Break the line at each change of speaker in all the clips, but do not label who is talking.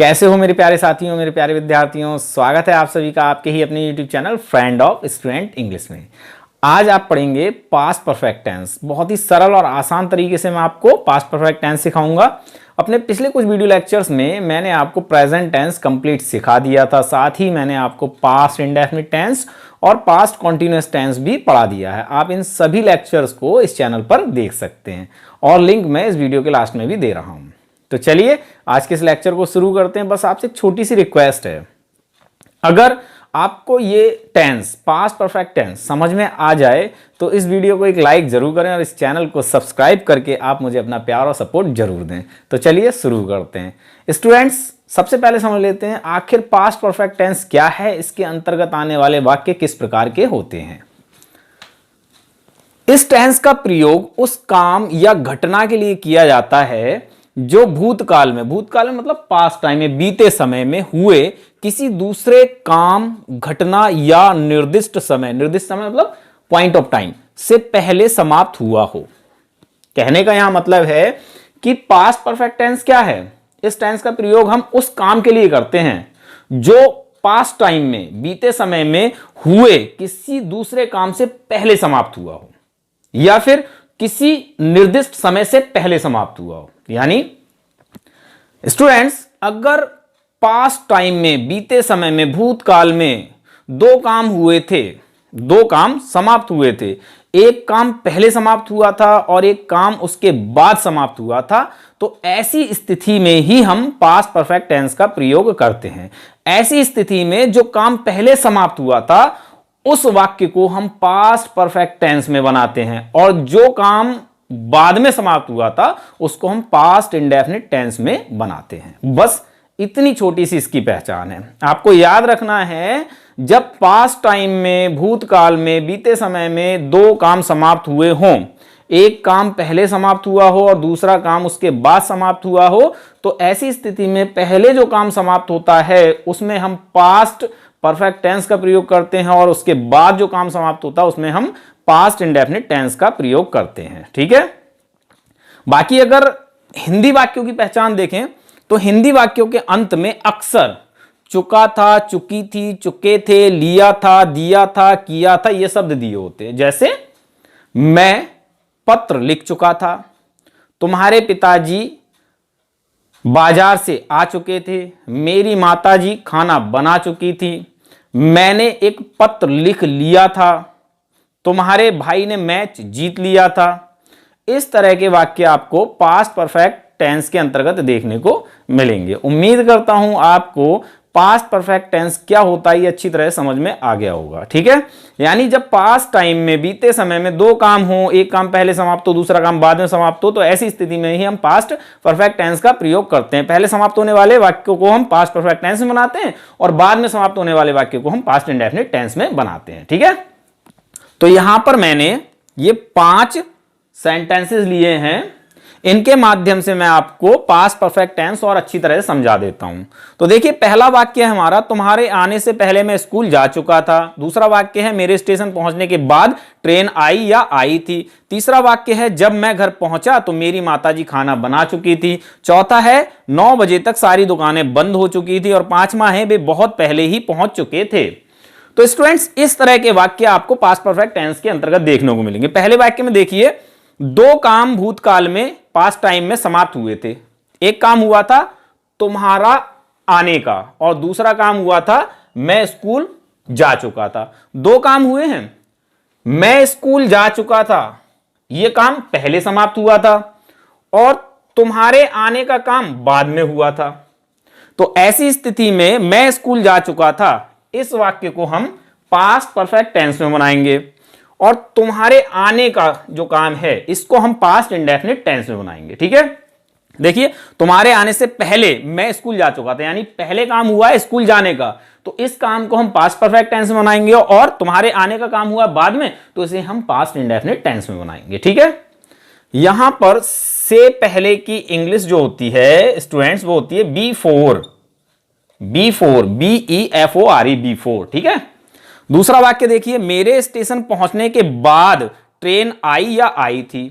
कैसे हो मेरे प्यारे साथियों, मेरे प्यारे विद्यार्थियों। स्वागत है आप सभी का आपके ही अपने YouTube channel friend of student English में। आज आप पढ़ेंगे पास्ट परफेक्ट टेंस। बहुत ही सरल और आसान तरीके से मैं आपको पास्ट परफेक्ट टेंस सिखाऊंगा। अपने पिछले कुछ वीडियो लेक्चर्स में मैंने आपको प्रेजेंट टेंस कंप्लीट सिखा दिया था, साथ ही मैंने आपको पास्ट इंडेफिनिट टेंस और पास्ट कॉन्टिन्यूअस टेंस भी पढ़ा दिया है। आप इन सभी लेक्चर्स को इस चैनल पर देख सकते हैं और लिंक मैं इस वीडियो के लास्ट में भी दे रहा हूं। तो चलिए आज के इस लेक्चर को शुरू करते हैं। बस आपसे एक छोटी सी रिक्वेस्ट है, अगर आपको ये टेंस पास्ट परफेक्ट टेंस समझ में आ जाए तो इस वीडियो को एक लाइक जरूर करें और इस चैनल को सब्सक्राइब करके आप मुझे अपना प्यार और सपोर्ट जरूर दें। तो चलिए शुरू करते हैं। स्टूडेंट्स, सबसे पहले समझ लेते हैं आखिर पास्ट परफेक्ट टेंस क्या है, इसके अंतर्गत आने वाले वाक्य किस प्रकार के होते हैं। इस टेंस का प्रयोग उस काम या घटना के लिए किया जाता है जो भूतकाल में मतलब पास्ट टाइम में, बीते समय में हुए किसी दूसरे काम, घटना या निर्दिष्ट समय मतलब पॉइंट ऑफ टाइम से पहले समाप्त हुआ हो। कहने का यहां मतलब है कि पास्ट परफेक्ट टेंस क्या है। इस टेंस का प्रयोग हम उस काम के लिए करते हैं जो पास्ट टाइम में, बीते समय में हुए किसी दूसरे काम से पहले समाप्त हुआ हो या फिर किसी निर्दिष्ट समय से पहले समाप्त हुआ हो। यानी स्टूडेंट्स, अगर पास्ट टाइम में, बीते समय में, भूतकाल में दो काम हुए थे, दो काम समाप्त हुए थे, एक काम पहले समाप्त हुआ था और एक काम उसके बाद समाप्त हुआ था, तो ऐसी स्थिति में ही हम पास्ट परफेक्ट टेंस का प्रयोग करते हैं। ऐसी स्थिति में जो काम पहले समाप्त हुआ था उस वाक्य को हम पास्ट परफेक्ट टेंस में बनाते हैं और जो काम बाद में समाप्त हुआ था उसको हम पास्ट इंडेफिनिट टेंस में बनाते हैं। बस इतनी छोटी सी इसकी पहचान है। आपको याद रखना है, जब पास्ट टाइम में, भूतकाल में, बीते समय में दो काम समाप्त हुए हों, एक काम पहले समाप्त हुआ हो और दूसरा काम उसके बाद समाप्त हुआ हो, तो ऐसी स्थिति में पहले जो काम समाप्त होता है उसमें हम पास्ट परफेक्ट टेंस का प्रयोग करते हैं और उसके बाद जो काम समाप्त होता है उसमें हम पास्ट इंडेफिनिट टेंस का प्रयोग करते हैं। ठीक है। बाकी अगर हिंदी वाक्यों की पहचान देखें तो हिंदी वाक्यों के अंत में अक्सर चुका था, चुकी थी, चुके थे, लिया था, दिया था, किया था, ये शब्द दिए होते हैं। जैसे मैं पत्र लिख चुका था, तुम्हारे पिताजी बाजार से आ चुके थे, मेरी माताजी खाना बना चुकी थी, मैंने एक पत्र लिख लिया था, तुम्हारे भाई ने मैच जीत लिया था। इस तरह के वाक्य आपको पास्ट परफेक्ट टेंस के अंतर्गत देखने को मिलेंगे। उम्मीद करता हूं आपको पास्ट परफेक्ट टेंस क्या होता है ये अच्छी तरह समझ में आ गया होगा। ठीक है। यानी जब पास्ट टाइम में, बीते समय में दो काम हो, एक काम पहले समाप्त हो, दूसरा काम बाद में समाप्त हो, तो ऐसी स्थिति में ही हम पास्ट परफेक्ट टेंस का प्रयोग करते हैं। पहले समाप्त होने वाले वाक्यों को हम पास्ट परफेक्ट टेंस में बनाते हैं और बाद में समाप्त होने वाले वाक्यों को हम पास्ट इंडेफिनिट टेंस में बनाते हैं। ठीक है। तो यहां पर मैंने ये 5 सेंटेंसेस लिए हैं, इनके माध्यम से मैं आपको पास्ट परफेक्ट टेंस और अच्छी तरह से समझा देता हूं। तो देखिए, पहला वाक्य है हमारा, तुम्हारे आने से पहले मैं स्कूल जा चुका था। दूसरा वाक्य है, मेरे स्टेशन पहुंचने के बाद ट्रेन आई या आई थी। तीसरा वाक्य है, जब मैं घर पहुंचा तो मेरी माताजी खाना बना चुकी थी। चौथा है, 9 बजे तक सारी दुकानें बंद हो चुकी थी। और पांचवा है, वे बहुत पहले ही पहुंच चुके थे। तो स्टूडेंट्स, इस तरह के वाक्य आपको पास्ट परफेक्ट टेंस के अंतर्गत देखने को मिलेंगे। पहले वाक्य में देखिए, दो काम भूतकाल में, पास्ट टाइम में समाप्त हुए थे। एक काम हुआ था तुम्हारा आने का और दूसरा काम हुआ था मैं स्कूल जा चुका था। दो काम हुए हैं। मैं स्कूल जा चुका था, यह काम पहले समाप्त हुआ था और तुम्हारे आने का काम बाद में हुआ था। तो ऐसी स्थिति में मैं स्कूल जा चुका था, इस वाक्य को हम पास्ट परफेक्ट टेंस में बनाएंगे और तुम्हारे आने का जो काम है इसको हम पास्ट इंडेफिनिट टेंस में बनाएंगे। ठीक है। देखिए, तुम्हारे आने से पहले मैं स्कूल जा चुका था, यानी पहले काम हुआ है स्कूल जाने का, तो इस काम को हम पास्ट परफेक्ट टेंस में बनाएंगे और तुम्हारे आने का काम हुआ बाद में, तो इसे हम पास्ट इंडेफिनिट टेंस में बनाएंगे। ठीक है। यहां पर से पहले की इंग्लिश जो होती है स्टूडेंट्स, वो होती है B4, BEFORE, B4। ठीक है। दूसरा वाक्य देखिए, मेरे स्टेशन पहुंचने के बाद ट्रेन आई या आई थी।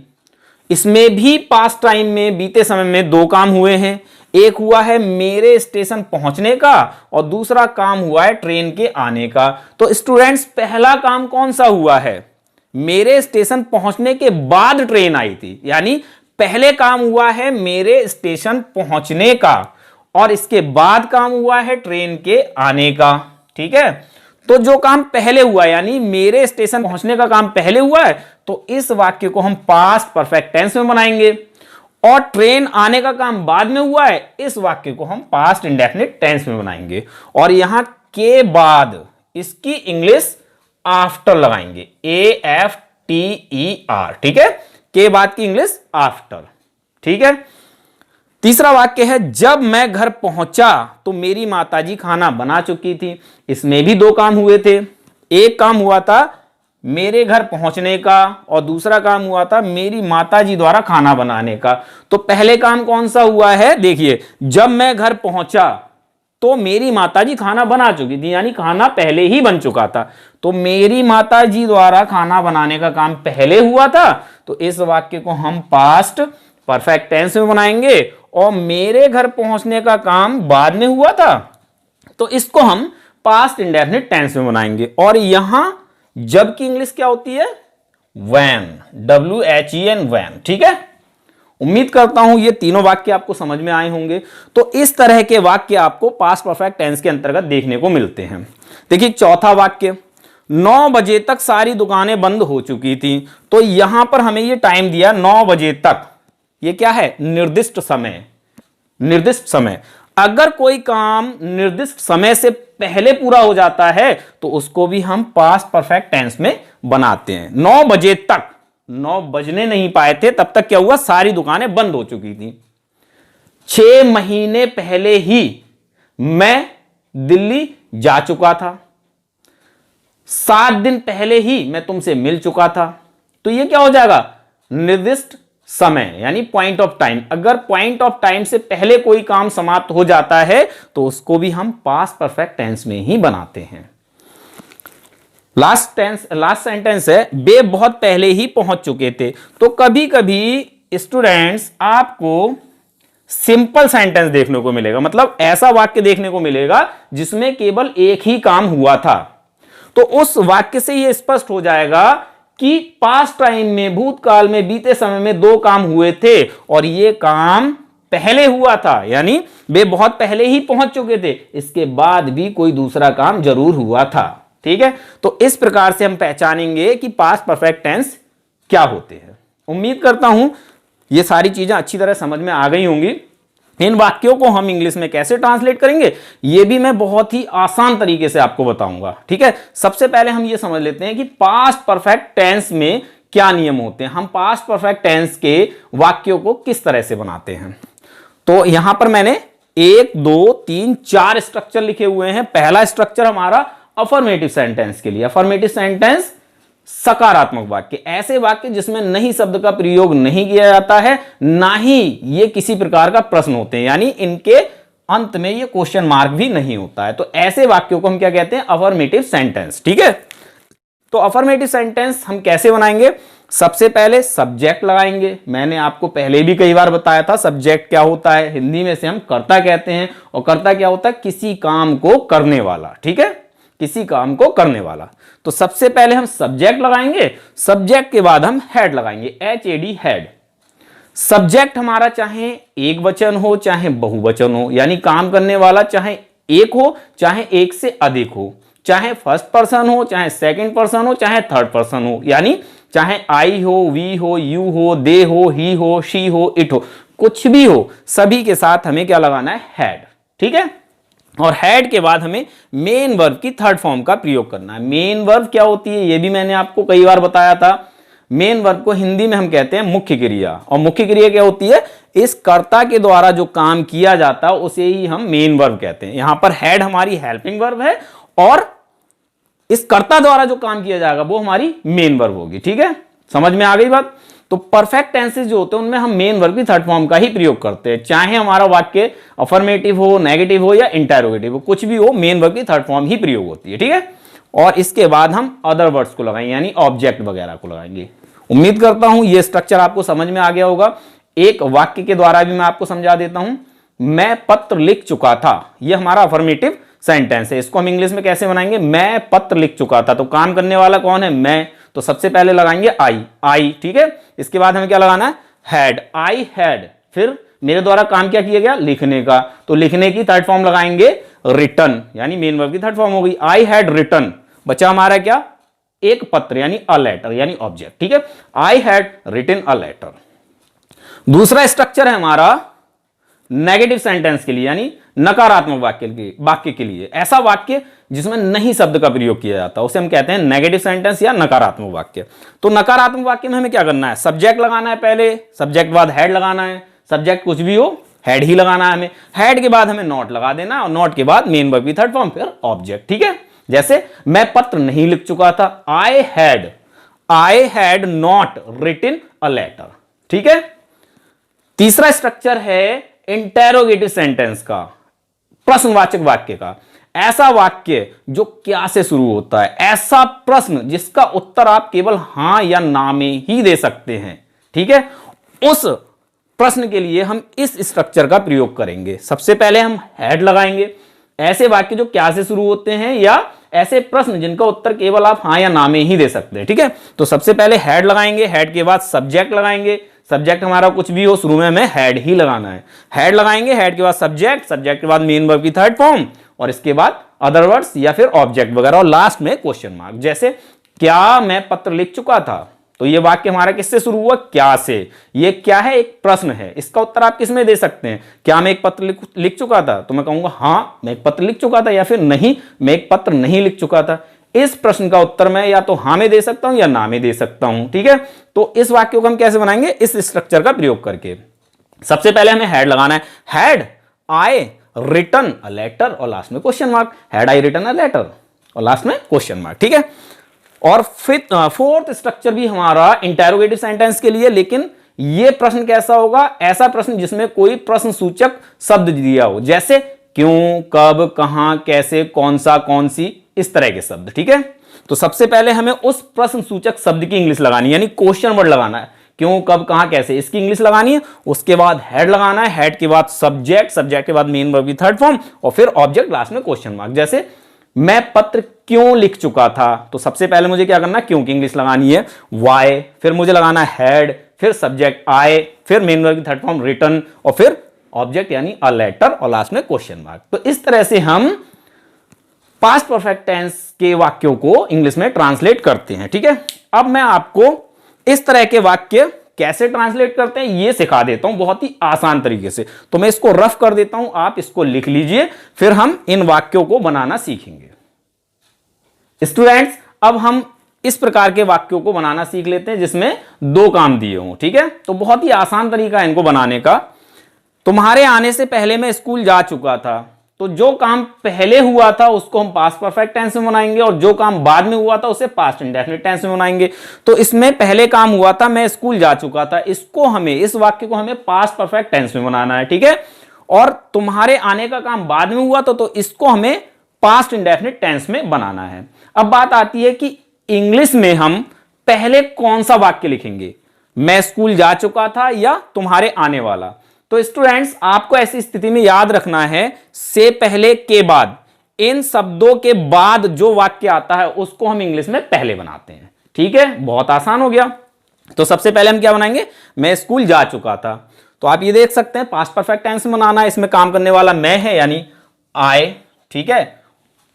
इसमें भी पास्ट टाइम में, बीते समय में दो काम हुए हैं। एक हुआ है मेरे स्टेशन पहुंचने का और दूसरा काम हुआ है ट्रेन के आने का। तो स्टूडेंट्स पहला काम कौन सा हुआ है? मेरे स्टेशन पहुंचने के बाद ट्रेन आई थी, यानी पहले काम हुआ है मेरे स्टेशन पहुंचने का और इसके बाद काम हुआ है ट्रेन के आने का। ठीक है, तो जो काम पहले हुआ यानी मेरे स्टेशन पहुंचने का काम पहले हुआ है, तो इस वाक्य को हम पास्ट परफेक्ट टेंस में बनाएंगे। और ट्रेन आने का काम बाद में हुआ है, इस वाक्य को हम पास्ट इंडेफिनिट टेंस में बनाएंगे। और यहां के बाद इसकी इंग्लिश आफ्टर लगाएंगे, AFTER। ठीक है, के बाद की इंग्लिश आफ्टर। ठीक है, तीसरा वाक्य है जब मैं घर पहुंचा तो मेरी माताजी खाना बना चुकी थी। इसमें भी दो काम हुए थे, एक काम हुआ था मेरे घर पहुंचने का और दूसरा काम हुआ था मेरी माताजी द्वारा खाना बनाने का। तो पहले काम कौन सा हुआ है? देखिए, जब मैं घर पहुंचा तो मेरी माताजी खाना बना चुकी थी, यानी खाना पहले ही बन चुका था। तो मेरी माताजी द्वारा खाना बनाने का काम पहले हुआ था, तो इस वाक्य को हम पास्ट परफेक्ट टेंस में बनाएंगे। और मेरे घर पहुंचने का काम बाद में हुआ था, तो इसको हम पास्ट इंडेफिनिट टेंस में बनाएंगे। और यहां जब की इंग्लिश क्या होती है? When, WHEN, when. ठीक है, उम्मीद करता हूं ये तीनों वाक्य आपको समझ में आए होंगे। तो इस तरह के वाक्य आपको पास्ट परफेक्ट टेंस के अंतर्गत देखने को मिलते हैं। देखिए चौथा वाक्य, 9 बजे तक सारी दुकानें बंद हो चुकी थी। तो यहां पर हमें ये टाइम दिया 9 बजे तक, ये क्या है? निर्दिष्ट समय। निर्दिष्ट समय, अगर कोई काम निर्दिष्ट समय से पहले पूरा हो जाता है तो उसको भी हम पास्ट परफेक्ट टेंस में बनाते हैं। 9 बजे तक, 9 बजने नहीं पाए थे तब तक क्या हुआ? सारी दुकानें बंद हो चुकी थी। 6 महीने पहले ही मैं दिल्ली जा चुका था। 7 दिन पहले ही मैं तुमसे मिल चुका था। तो ये क्या हो जाएगा? निर्दिष्ट समय, यानी पॉइंट ऑफ टाइम। अगर पॉइंट ऑफ टाइम से पहले कोई काम समाप्त हो जाता है तो उसको भी हम पास्ट परफेक्ट टेंस में ही बनाते हैं। लास्ट सेंटेंस है वे बहुत पहले ही पहुंच चुके थे। तो कभी कभी स्टूडेंट्स आपको सिंपल सेंटेंस देखने को मिलेगा, मतलब ऐसा वाक्य देखने को मिलेगा जिसमें केवल एक ही काम हुआ था। तो उस वाक्य से यह स्पष्ट हो जाएगा कि पास्ट टाइम में, भूतकाल में, बीते समय में दो काम हुए थे और ये काम पहले हुआ था, यानी वे बहुत पहले ही पहुंच चुके थे, इसके बाद भी कोई दूसरा काम जरूर हुआ था। ठीक है, तो इस प्रकार से हम पहचानेंगे कि पास्ट परफेक्ट टेंस क्या होते हैं। उम्मीद करता हूं ये सारी चीजें अच्छी तरह समझ में आ गई होंगी। इन वाक्यों को हम इंग्लिश में कैसे ट्रांसलेट करेंगे ये भी मैं बहुत ही आसान तरीके से आपको बताऊंगा। ठीक है, सबसे पहले हम ये समझ लेते हैं कि पास्ट परफेक्ट टेंस में क्या नियम होते हैं, हम पास्ट परफेक्ट टेंस के वाक्यों को किस तरह से बनाते हैं। तो यहां पर मैंने 1 2 3 4 स्ट्रक्चर लिखे हुए हैं। पहला स्ट्रक्चर हमारा अफर्मेटिव सेंटेंस के लिए। अफर्मेटिव सेंटेंस सकारात्मक वाक्य, ऐसे वाक्य जिसमें नहीं शब्द का प्रयोग नहीं किया जाता है, ना ही ये किसी प्रकार का प्रश्न होते हैं, यानी इनके अंत में ये क्वेश्चन मार्क भी नहीं होता है। तो ऐसे वाक्यों को हम क्या कहते हैं? Affirmative sentence. ठीक है, तो अफर्मेटिव सेंटेंस हम कैसे बनाएंगे? सबसे पहले सब्जेक्ट लगाएंगे। मैंने आपको पहले भी कई बार बताया था सब्जेक्ट क्या होता है। हिंदी में से हम कर्ता कहते हैं, और कर्ता क्या होता है? किसी काम को करने वाला। ठीक है, किसी काम को करने वाला। तो सबसे पहले हम सब्जेक्ट लगाएंगे, सब्जेक्ट के बाद हम हेड लगाएंगे, HAD, हेड। सब्जेक्ट हमारा चाहे एक वचन हो चाहे बहुवचन हो, यानी काम करने वाला चाहे एक हो चाहे एक से अधिक हो, चाहे फर्स्ट पर्सन हो चाहे सेकंड पर्सन हो चाहे थर्ड पर्सन हो, यानी चाहे आई हो, वी हो, यू हो, दे हो, ही हो, शी हो, इट हो, कुछ भी हो, सभी के साथ हमें क्या लगाना है? हेड। ठीक है, और हेड के बाद हमें मेन वर्ब की थर्ड फॉर्म का प्रयोग करना है। मेन वर्ब क्या होती है ये भी मैंने आपको कई बार बताया था। मेन वर्ब को हिंदी में हम कहते हैं मुख्य क्रिया, और मुख्य क्रिया क्या होती है? इस कर्ता के द्वारा जो काम किया जाता है उसे ही हम मेन वर्ब कहते हैं। यहां पर हेड हमारी हेल्पिंग वर्ब है और इस कर्ता द्वारा जो काम किया जाएगा वो हमारी मेन वर्ब होगी। ठीक है, समझ में आ गई बात? तो परफेक्ट टेंसेस जो होते हैं उनमें हम मेन वर्ब की थर्ड फॉर्म का ही प्रयोग करते हैं, चाहे हमारा वाक्य अफर्मेटिव हो, नेगेटिव हो या इंटरोगेटिव हो, कुछ भी हो, मेन वर्ब की थर्ड फॉर्म ही प्रयोग होती है। ठीक है, और इसके बाद हम अदर वर्ड्स को लगाएंगे, यानी ऑब्जेक्ट वगैरह को लगाएंगे। उम्मीद करता हूं यह स्ट्रक्चर आपको समझ में आ गया होगा। एक वाक्य के द्वारा भी मैं आपको समझा देता हूं। मैं पत्र लिख चुका था, यह हमारा अफर्मेटिव सेंटेंस है। इसको हम इंग्लिश में कैसे बनाएंगे, मैं पत्र लिख चुका था। तो काम करने वाला कौन है, मैं, तो सबसे पहले लगाएंगे आई, ठीक है। इसके बाद हमें क्या लगाना है, हैड, आई हैड। फिर मेरे द्वारा काम क्या किया गया, लिखने का, तो लिखने की थर्ड फॉर्म लगाएंगे रिटन, यानी मेन वर्ब की थर्ड फॉर्म हो गई। आई हैड रिटन, बचा हमारा क्या, एक पत्र यानी अ लेटर यानी ऑब्जेक्ट, ठीक है। I had written a letter. दूसरा स्ट्रक्चर है हमारा नेगेटिव सेंटेंस के लिए, यानी नकारात्मक वाक्य के लिए। ऐसा वाक्य जिसमें नहीं शब्द का प्रयोग किया जाता, उसे हम कहते हैं नेगेटिव सेंटेंस या नकारात्मक वाक्य। तो नकारात्मक वाक्य में हमें क्या करना है, सब्जेक्ट लगाना है पहले, सब्जेक्ट के बाद हैड लगाना है, सब्जेक्ट कुछ भी हो हैड ही लगाना है हमें, हैड के बाद हमें नॉट लगा देना, और नॉट के बाद मेन वर्ब की थर्ड फॉर्म, फिर ऑब्जेक्ट, ठीक है। जैसे मैं पत्र नहीं लिख चुका था, I had not written a letter, ठीक है। तीसरा स्ट्रक्चर है इंटेरोगेटिव सेंटेंस का, प्रश्नवाचक वाक्य का। ऐसा वाक्य जो क्या से शुरू होता है, ऐसा प्रश्न जिसका उत्तर आप केवल हां या ना में ही दे सकते हैं, ठीक है। उस प्रश्न के लिए हम इस स्ट्रक्चर का प्रयोग करेंगे। सबसे पहले हम हैड लगाएंगे, ऐसे वाक्य जो क्या से शुरू होते हैं या ऐसे प्रश्न जिनका उत्तर केवल आप हां या ना में ही दे सकते हैं, ठीक है। तो सबसे पहले हैड लगाएंगे, हैड के बाद सब्जेक्ट लगाएंगे, सब्जेक्ट हमारा कुछ भी हो, शुरू में हमें हैड ही लगाना है। हैड लगाएंगे, हैड के बाद सब्जेक्ट, सब्जेक्ट के बाद मेन वर्ब की थर्ड फॉर्म, और इसके बाद अदर वर्ड्स या फिर ऑब्जेक्ट वगैरह, और लास्ट में क्वेश्चन मार्क। जैसे क्या मैं पत्र लिख चुका था, तो ये वाक्य हमारा किससे शुरू हुआ, क्या से। ये क्या है, एक प्रश्न है, इसका उत्तर आप किसमें दे सकते हैं, क्या मैं एक पत्र लिख चुका था, तो मैं कहूंगा हां मैं एक पत्र लिख चुका था, या फिर नहीं मैं एक पत्र नहीं लिख चुका था। इस प्रश्न का उत्तर मैं या तो हां में दे सकता हूं या ना में दे सकता हूं, ठीक है। तो इस वाक्य को हम कैसे बनाएंगे, इस स्ट्रक्चर का प्रयोग करके। सबसे पहले हमें हैड लगाना है, had I written a letter, और लास्ट में question mark, had I written a letter, और लास्ट में क्वेश्चन मार्क, ठीक है। और फोर्थ स्ट्रक्चर भी हमारा इंटेरोगेटिव सेंटेंस के लिए, लेकिन यह प्रश्न कैसा होगा, ऐसा प्रश्न जिसमें कोई प्रश्न सूचक शब्द दिया हो, जैसे क्यों, कब, कहां, कैसे, कौन सा, कौन सी, इस तरह के शब्द, ठीक है। तो सबसे पहले हमें उस प्रश्न सूचक शब्द की इंग्लिश लगानी है, यानी क्वेश्चन वर्ड लगाना है, क्यों, कब, कहां, कैसे, इसकी इंग्लिश लगानी है। उसके बाद हैड लगाना है, हैड के बाद सब्जेक्ट, सब्जेक्ट के बाद मेन वर्ब की थर्ड फॉर्म, और फिर ऑब्जेक्ट, लास्ट में क्वेश्चन मार्क। जैसे मैं पत्र क्यों लिख चुका था, तो सबसे पहले मुझे क्या करना है, क्यों की इंग्लिश लगानी है, वाई, फिर मुझे लगाना है हैड, फिर सब्जेक्ट आई, फिर मेन वर्ब की थर्ड फॉर्म रिटन, और फिर ऑब्जेक्ट यानी अ लेटर, और लास्ट में क्वेश्चन मार्क। तो इस तरह से हम पास्ट परफेक्ट टेंस के वाक्यों को इंग्लिश में ट्रांसलेट करते हैं, ठीक है। अब मैं आपको इस तरह के वाक्य कैसे ट्रांसलेट करते हैं ये सिखा देता हूं बहुत ही आसान तरीके से। तो मैं इसको रफ कर देता हूं, आप इसको लिख लीजिए, फिर हम इन वाक्यों को बनाना सीखेंगे। स्टूडेंट्स, अब हम इस प्रकार के वाक्यों को बनाना सीख लेते हैं जिसमें दो काम दिए हों, ठीक है। तो बहुत ही आसान तरीका है इनको बनाने का। तुम्हारे आने से पहले मैं स्कूल जा चुका था, तो जो काम पहले हुआ था उसको हम पास्ट परफेक्ट टेंस में बनाएंगे, और जो काम बाद में हुआ था उसे पास्ट इंडेफिनिट टेंस में बनाएंगे। तो इसमें पहले काम हुआ था, मैं स्कूल जा चुका था, इसको हमें, इस वाक्य को हमें पास्ट परफेक्ट टेंस में बनाना है, ठीक है। और तुम्हारे आने का काम बाद में हुआ था, तो इसको हमें पास्ट इंडेफिनिट टेंस में बनाना है। अब बात आती है कि इंग्लिश में हम पहले कौन सा वाक्य लिखेंगे, मैं स्कूल जा चुका था या तुम्हारे आने वाला। तो स्टूडेंट्स, आपको ऐसी स्थिति में याद रखना है, से पहले के बाद, इन शब्दों के बाद जो वाक्य आता है उसको हम इंग्लिश में पहले बनाते हैं, ठीक है। बहुत आसान हो गया। तो सबसे पहले हम क्या बनाएंगे, मैं स्कूल जा चुका था, तो आप ये देख सकते हैं पास्ट परफेक्ट टेंस में बनाना है, इसमें काम करने वाला मैं है यानी आई, ठीक है।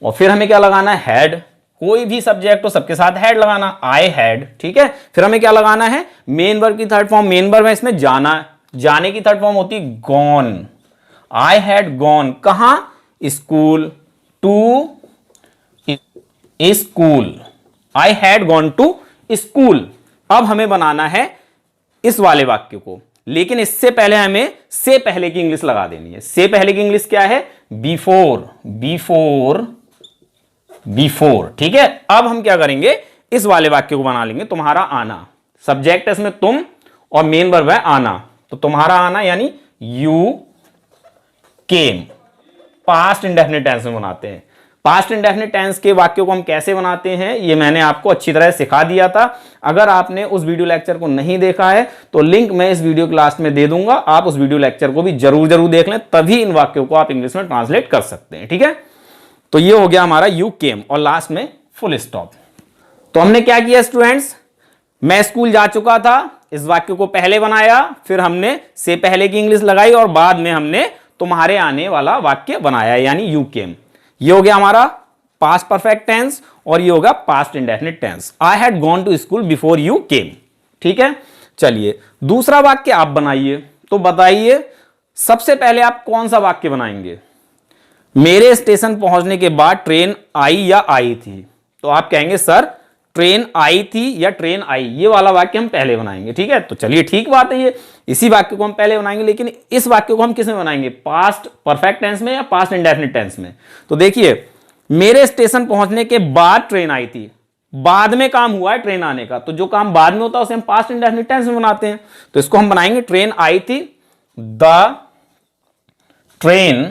और फिर हमें क्या लगाना है, हैड, कोई भी सब्जेक्ट हो सबके साथ हैड लगाना, आई हैड, ठीक है। फिर हमें क्या लगाना है, मेन वर्ब की थर्ड फॉर्म, मेन वर्ब है इसमें जाना, जाने की थर्ड फॉर्म होती गॉन, आई हैड गॉन, कहां, school, to school, I had gone to school. अब हमें बनाना है इस वाले वाक्य को, लेकिन इससे पहले हमें से पहले की इंग्लिश लगा देनी है। से पहले की इंग्लिश क्या है, बिफोर, बिफोर, बिफोर, ठीक है। अब हम क्या करेंगे, इस वाले वाक्य को बना लेंगे, तुम्हारा आना, सब्जेक्ट है इसमें तुम, और मेन वर्ब है आना, तो तुम्हारा आना यानी you came, past indefinite tense में बनाते हैं। पास्ट इंडेफिनिट टेंस के वाक्यों को हम कैसे बनाते हैं ये मैंने आपको अच्छी तरह सिखा दिया था। अगर आपने उस वीडियो लेक्चर को नहीं देखा है तो लिंक मैं इस वीडियो क्लास में दे दूंगा, आप उस वीडियो लेक्चर को भी जरूर देख लें, तभी इन वाक्यों को आप इंग्लिश में ट्रांसलेट कर सकते हैं। ठीक है, तो ये हो गया हमारा यू केम और लास्ट में फुल स्टॉप। तो हमने क्या किया स्टूडेंट्स, मैं स्कूल जा चुका था, इस वाक्य को पहले बनाया, फिर हमने से पहले की इंग्लिश लगाई और बाद में हमने तुम्हारे आने वाला वाक्य बनाया यानी यू केम। ये हो गया हमारा पास्ट परफेक्ट टेंस और ये होगा past indefinite tense. I had gone to school before you came. ठीक है, चलिए दूसरा वाक्य आप बनाइए। तो बताइए सबसे पहले आप कौन सा वाक्य बनाएंगे। मेरे स्टेशन पहुंचने के बाद ट्रेन आई या आई थी। तो आप कहेंगे सर ट्रेन आई थी या ट्रेन आई, ये वाला वाक्य हम पहले बनाएंगे। ठीक है, तो चलिए ठीक बात है, ये इसी वाक्य को हम पहले बनाएंगे, लेकिन इस वाक्य को हम किस में बनाएंगे, पास्ट परफेक्ट टेंस में या पास्ट इंडेफिनिट टेंस में। तो देखिए मेरे स्टेशन पहुंचने के बाद ट्रेन आई थी, बाद में काम हुआ है ट्रेन आने का, तो जो काम बाद में होता है उसे हम पास्ट इंडेफिनिट टेंस में बनाते हैं। तो इसको हम बनाएंगे ट्रेन आई थी, the train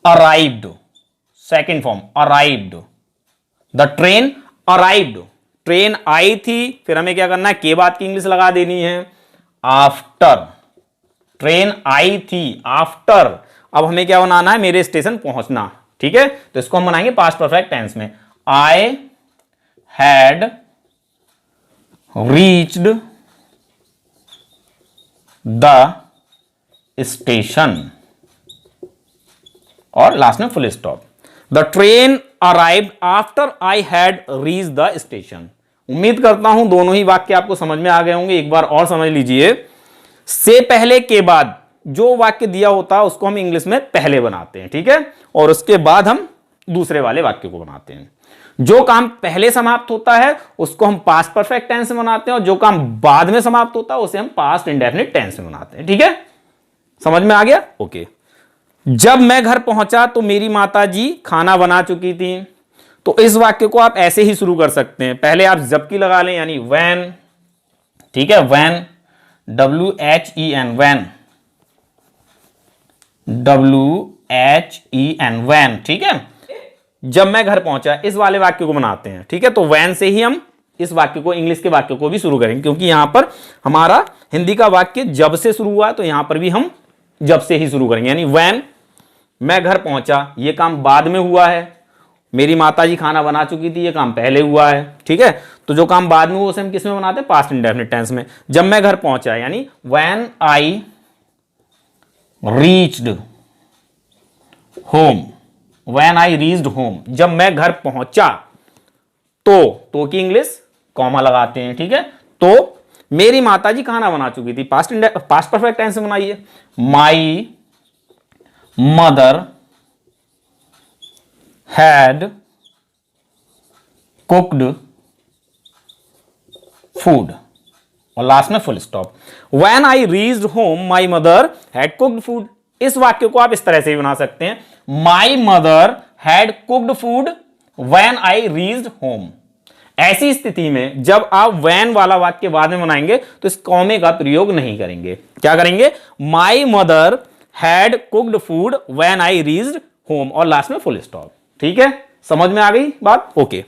arrived, second form arrived, the train arrived, train आई थी, फिर हमें क्या करना है, के बाद की इंग्लिश लगा देनी है, आफ्टर, ट्रेन आई थी आफ्टर, अब हमें क्या बनाना है, मेरे स्टेशन पहुंचना। ठीक है, तो इसको हम बनाएंगे पास्ट परफेक्ट टेंस में, आई हैड रीच्ड द स्टेशन और लास्ट में full stop. The train arrived after I had reach the station. उम्मीद करता हूं दोनों ही वाक्य आपको समझ में आ गए होंगे। एक बार और समझ लीजिए, से पहले के बाद जो वाक्य दिया होता है उसको हम इंग्लिश में पहले बनाते हैं। ठीक है, और उसके बाद हम दूसरे वाले वाक्य को बनाते हैं। जो काम पहले समाप्त होता है उसको हम पास्ट परफेक्ट टेंस में बनाते हैं और जो काम बाद में समाप्त होता है उसे हम पास्ट इंडेफिनिट टेंस में बनाते हैं। ठीक है, समझ में आ गया? ओके। जब मैं घर पहुंचा तो मेरी माताजी खाना बना चुकी थी। तो इस वाक्य को आप ऐसे ही शुरू कर सकते हैं, पहले आप जबकि लगा लें यानी व्हेन। ठीक है, when, WHEN, when, WHEN, when. ठीक है, जब मैं घर पहुंचा इस वाले वाक्य को बनाते हैं। ठीक है, तो व्हेन से ही हम इस वाक्य को, इंग्लिश के वाक्य को भी शुरू करेंगे, क्योंकि यहां पर हमारा हिंदी का वाक्य जब से शुरू हुआ है, तो यहां पर भी हम जब से ही शुरू करेंगे यानी व्हेन मैं घर पहुंचा, ये काम बाद में हुआ है, मेरी माताजी खाना बना चुकी थी, ये काम पहले हुआ है। ठीक है, तो जो काम बाद में हुआ उसे हम किस में बनाते हैं, पास्ट इंडेफिनिट टेंस में। जब मैं घर पहुंचा यानी when I reached home, when I reached home, जब मैं घर पहुंचा, तो की इंग्लिश कॉमा लगाते हैं। ठीक है, तो मेरी माताजी खाना बना चुकी थी, पास्ट परफेक्ट टेंस में बनाइए, my mother had cooked food और लास्ट में full stop. When I reached home my mother had cooked food. इस वाक्य को आप इस तरह से भी बना सकते हैं, my mother had cooked food when I reached home. ऐसी स्थिति में जब आप व्हेन वाला वाक्य बाद में बनाएंगे तो इस कॉमे का प्रयोग नहीं करेंगे। क्या करेंगे, my mother had cooked food when I reached home और लास्ट में फुल स्टॉप। ठीक है, समझ में आ गई बात? ओके,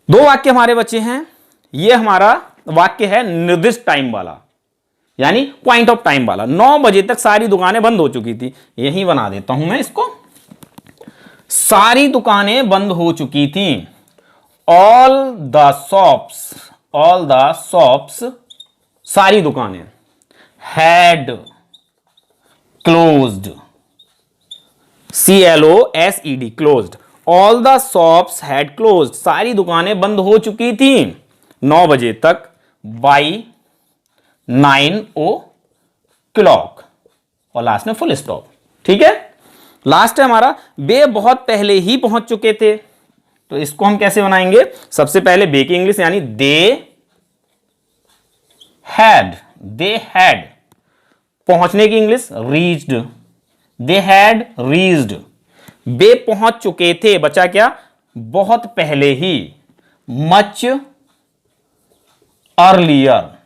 दो वाक्य हमारे बचे हैं। ये हमारा वाक्य है निर्दिष्ट टाइम वाला यानी पॉइंट ऑफ टाइम वाला। 9 बजे तक सारी दुकानें बंद हो चुकी थी, यही बना देता हूं मैं इसको, सारी दुकानें बंद हो चुकी थी। ऑल द शॉप्स, सारी दुकानें, had closed, CLOSED, closed. All the shops had closed, सारी दुकानें बंद हो चुकी थी 9 बजे तक, बाई 9 o'clock और लास्ट में फुल स्टॉप। ठीक है, लास्ट है हमारा वे बहुत पहले ही पहुंच चुके थे। तो इसको हम कैसे बनाएंगे, सबसे पहले बे की इंग्लिश यानी दे हैड, पहुंचने की English reached, they had reached, वे पहुंच चुके थे, बचा क्या, बहुत पहले ही, मच अर्लियर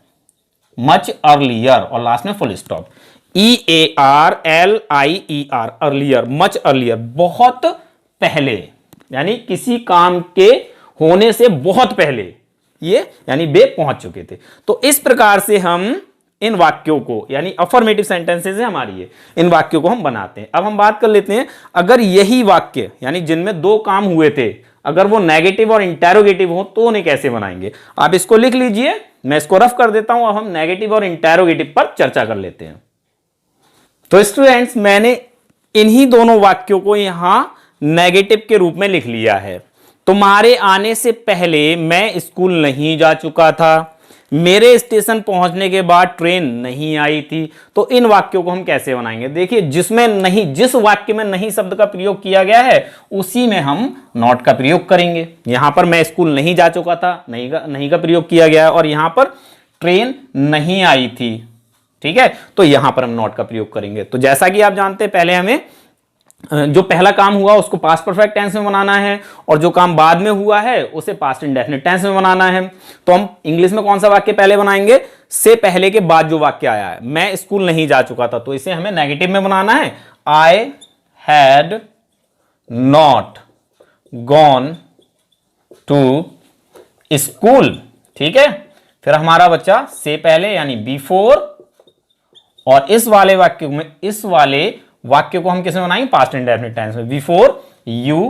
और लास्ट में full stop. EARLIER, earlier, much earlier, बहुत पहले, यानी किसी काम के होने से बहुत पहले ये यानी वे पहुंच चुके थे। तो इस प्रकार से हम इन वाक्यों को, यानी अफर्मेटिव सेंटेंसेस है हमारी ये, इन वाक्यों को हम बनाते हैं। अब हम बात कर लेते हैं, अगर यही वाक्य यानी जिनमें दो काम हुए थे, अगर वो नेगेटिव और इंटेरोगेटिव हो तो उन्हें कैसे बनाएंगे। आप इसको लिख लीजिए, मैं इसको रफ कर देता हूं। अब हम नेगेटिव और इंटेरोगेटिव पर चर्चा कर लेते हैं। तो स्टूडेंट्स, मैंने इन्हीं दोनों वाक्यों को यहां नेगेटिव के रूप में लिख लिया है। तुम्हारे आने से पहले मैं स्कूल नहीं जा चुका था, मेरे स्टेशन पहुंचने के बाद ट्रेन नहीं आई थी। तो इन वाक्यों को हम कैसे बनाएंगे? देखिए, जिसमें नहीं, जिस वाक्य में नहीं शब्द का प्रयोग किया गया है उसी में हम नॉट का प्रयोग करेंगे। यहां पर मैं स्कूल नहीं जा चुका था, नहीं का प्रयोग किया गया है, और यहां पर ट्रेन नहीं आई थी, ठीक है, तो यहां पर हम नॉट का प्रयोग करेंगे। तो जैसा कि आप जानते हैं, पहले हमें जो पहला काम हुआ उसको पास्ट परफेक्ट टेंस में बनाना है, और जो काम बाद में हुआ है उसे पास्ट इंडेफिनिट टेंस में बनाना है। तो हम इंग्लिश में कौन सा वाक्य पहले बनाएंगे? से पहले के बाद जो वाक्य आया है, मैं स्कूल नहीं जा चुका था, तो इसे हमें नेगेटिव में बनाना है। I had not gone to school, ठीक है। फिर हमारा बच्चा से पहले यानी बिफोर, और इस वाले वाक्य में, इस वाले वाक्य को हम किस में बनाएंगे? पास्ट इंडेफिनिट टेंस में, before you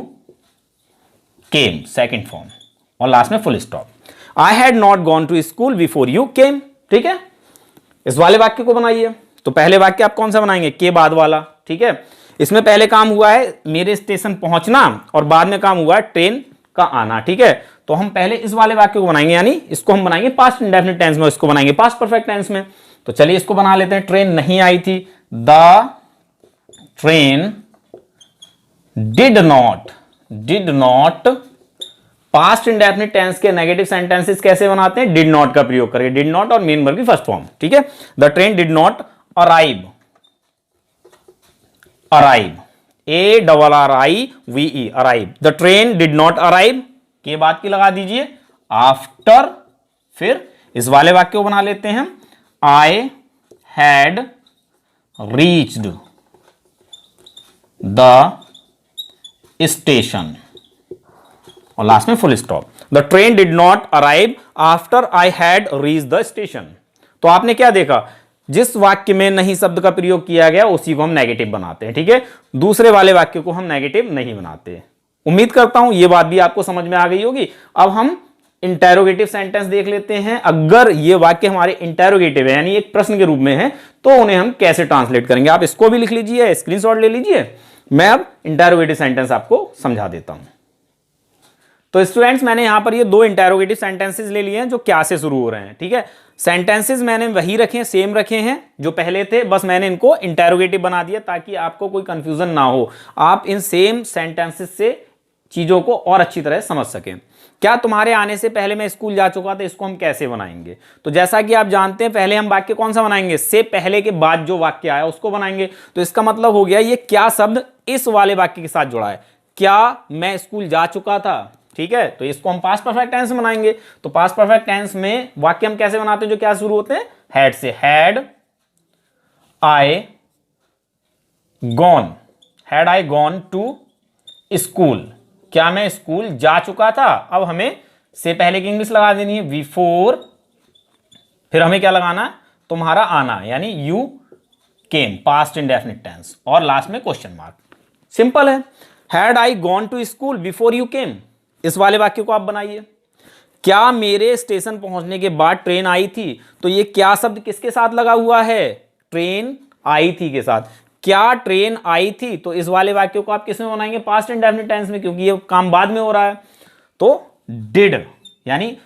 came, second form, और लास्ट में full stop. I had not gone to school before you came, ठीक है। इस वाले वाक्य को बनाइए। तो पहले वाक्य आप कौन सा बनाएंगे? के बाद वाला, ठीक है। इसमें पहले काम हुआ है मेरे स्टेशन पहुंचना, और बाद में काम हुआ है ट्रेन का आना, ठीक है। तो हम पहले इस वाले वाक्य को बनाएंगे, यानी इसको हम बनाएंगे पास्ट इंडेफिनिट टेंस में, इसको बनाएंगे पास्ट परफेक्ट टेंस में। तो चलिए इसको बना लेते हैं। ट्रेन नहीं आई थी, the train did not. Past indefinite tense के नेगेटिव सेंटेंसेस कैसे बनाते हैं? डिड नॉट का प्रयोग करके, डिड नॉट और मेन वर्ब की फर्स्ट फॉर्म, ठीक है। The train did not arrive, ARRIVE, arrive. The train did not arrive के बाद की लगा दीजिए आफ्टर। फिर इस वाले वाक्य को बना लेते हैं, आई हैड रीच्ड द स्टेशन, और लास्ट में full stop. The train did not arrive after I had reach the station. तो आपने क्या देखा? जिस वाक्य में नहीं शब्द का प्रयोग किया गया उसी को हम नेगेटिव बनाते हैं, ठीक है। दूसरे वाले वाक्य को हम नेगेटिव नहीं बनाते। उम्मीद करता हूं ये बात भी आपको समझ में आ गई होगी। अब हम इंटेरोगेटिव सेंटेंस देख लेते हैं। अगर ये वाक्य हमारे इंटेरोगेटिव है, यानी एक प्रश्न के रूप में है, तो उन्हें हम कैसे ट्रांसलेट करेंगे। आप इसको भी लिख लीजिए, स्क्रीनशॉट ले लीजिए। मैं अब इंटेरोगेटिव सेंटेंस आपको समझा देता हूं। तो स्टूडेंट्स, मैंने यहां पर ये दो इंटेरोगेटिव सेंटेंसेस ले लिए हैं जो क्या से शुरू हो रहे हैं, ठीक है। सेंटेंसेस मैंने वही रखे हैं, सेम रखे हैं जो पहले थे, बस मैंने इनको इंटेरोगेटिव बना दिया ताकि आपको कोई कंफ्यूजन ना हो, आप इन सेम सेंटेंसेस से चीजों को और अच्छी तरह समझ सकें। क्या तुम्हारे आने से पहले मैं स्कूल जा चुका था, इसको हम कैसे बनाएंगे? तो जैसा कि आप जानते हैं, पहले हम वाक्य कौन सा बनाएंगे? से पहले के बाद जो वाक्य आया उसको बनाएंगे। तो इसका मतलब हो गया ये क्या शब्द इस वाले वाक्य के साथ जुड़ा है, क्या मैं स्कूल जा चुका था, ठीक है। तो इसको हम पास्ट परफेक्ट टेंस में बनाएंगे। तो पास्ट परफेक्ट टेंस में वाक्य हम कैसे बनाते हैं जो क्या शुरू होते हैं? हैड से। Had I gone to school, क्या मैं स्कूल जा चुका था। अब हमें से पहले की इंग्लिश लगा देनी है, बिफोर। फिर हमें क्या लगाना? तुम्हारा आना, यानी you came, past indefinite tense, और लास्ट में क्वेश्चन मार्क। सिंपल है। Had I gone to school before you came, इस वाले वाक्य को आप बनाइए। क्या मेरे स्टेशन पहुंचने के बाद ट्रेन आई थी, तो ये क्या शब्द किसके साथ लगा हुआ है? ट्रेन आई थी के साथ। क्या ट्रेन आई थी, तो इस वाले वाक्य को आप किस में बनाएंगे? पास्ट इंडेफिनिट टेंस में, क्योंकि ये काम बाद में हो रहा है। तो डिड, यानी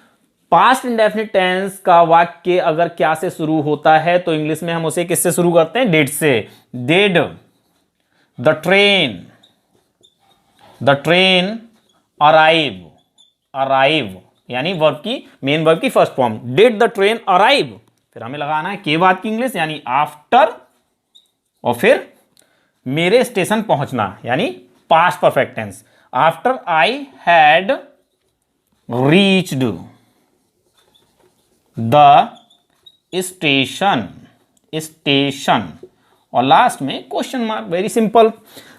पास्ट इंडेफिनिट टेंस का वाक्य अगर क्या से शुरू होता है तो इंग्लिश में हम उसे किससे शुरू करते हैं? डिड से। डिड द ट्रेन अराइव, यानी वर्ब की, मेन वर्ब की first form. Did the train arrive, फिर हमें लगाना है के बाद की इंग्लिश, यानी आफ्टर, और फिर मेरे स्टेशन पहुंचना, यानी past perfect tense. After I had reached the station, और लास्ट में question mark. Very simple.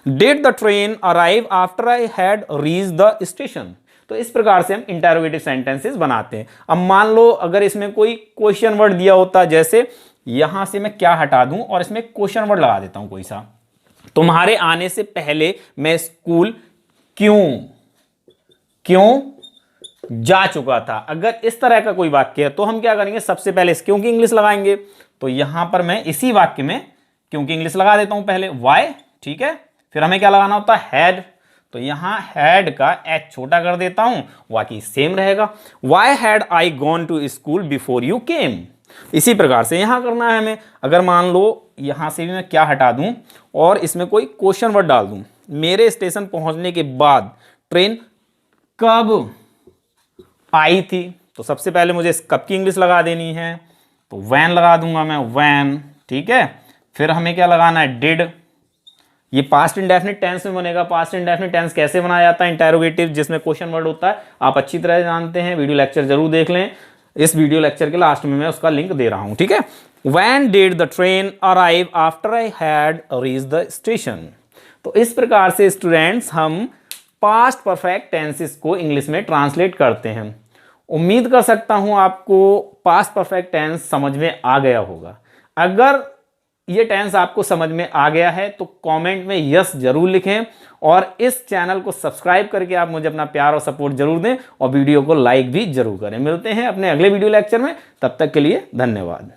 Did the train arrive after I had reach the station. तो इस प्रकार से हम इंटरोगेटिव सेंटेंसेस बनाते हैं। अब मान लो अगर इसमें कोई क्वेश्चन वर्ड दिया होता, जैसे यहां से मैं क्या हटा दूं और इसमें क्वेश्चन वर्ड लगा देता हूं कोई सा, तुम्हारे आने से पहले मैं स्कूल क्यों जा चुका था। अगर इस तरह का कोई वाक्य है तो हम क्या करेंगे, सबसे पहले इस क्यों की इंग्लिश लगाएंगे। तो यहां पर मैं इसी वाक्य में क्यों की इंग्लिश लगा देता हूं पहले, वाई, ठीक है। फिर हमें क्या लगाना होता है, हैड। तो यहां हैड का एच छोटा कर देता हूं, बाकी सेम रहेगा। Why had I gone to school before you came. इसी प्रकार से यहां करना है हमें। अगर मान लो यहां से भी मैं क्या हटा दूं और इसमें कोई क्वेश्चन वर्ड डाल दूं, मेरे स्टेशन पहुंचने के बाद ट्रेन कब आई थी, तो सबसे पहले मुझे इस कब की इंग्लिश लगा देनी है, तो वैन लगा दूंगा मैं, वैन, ठीक है। फिर हमें क्या लगाना है, डिड। ये पास्ट इंडेफिनिट टेंस में बनेगा। पास्ट इंडेफिनिट टेंस कैसे बनाया जाता है, इंटेरोगेटिव जिसमें क्वेश्चन वर्ड होता है, आप अच्छी तरह जानते हैं। वीडियो लेक्चर जरूर देख लें, इस वीडियो लेक्चर के लास्ट में मैं उसका लिंक दे रहा हूं, ठीक है। When did the train arrive after I had reach the station. तो इस प्रकार से स्टूडेंट्स हम पास्ट परफेक्ट टेंसेस को इंग्लिश में ट्रांसलेट करते हैं। उम्मीद कर सकता हूं आपको पास्ट परफेक्ट टेंस समझ में आ गया होगा। अगर ये टेंस आपको समझ में आ गया है तो कमेंट में यस जरूर लिखें और इस चैनल को सब्सक्राइब करके आप मुझे अपना प्यार और सपोर्ट जरूर दें और वीडियो को लाइक भी जरूर करें। मिलते हैं अपने अगले वीडियो लेक्चर में, तब तक के लिए धन्यवाद।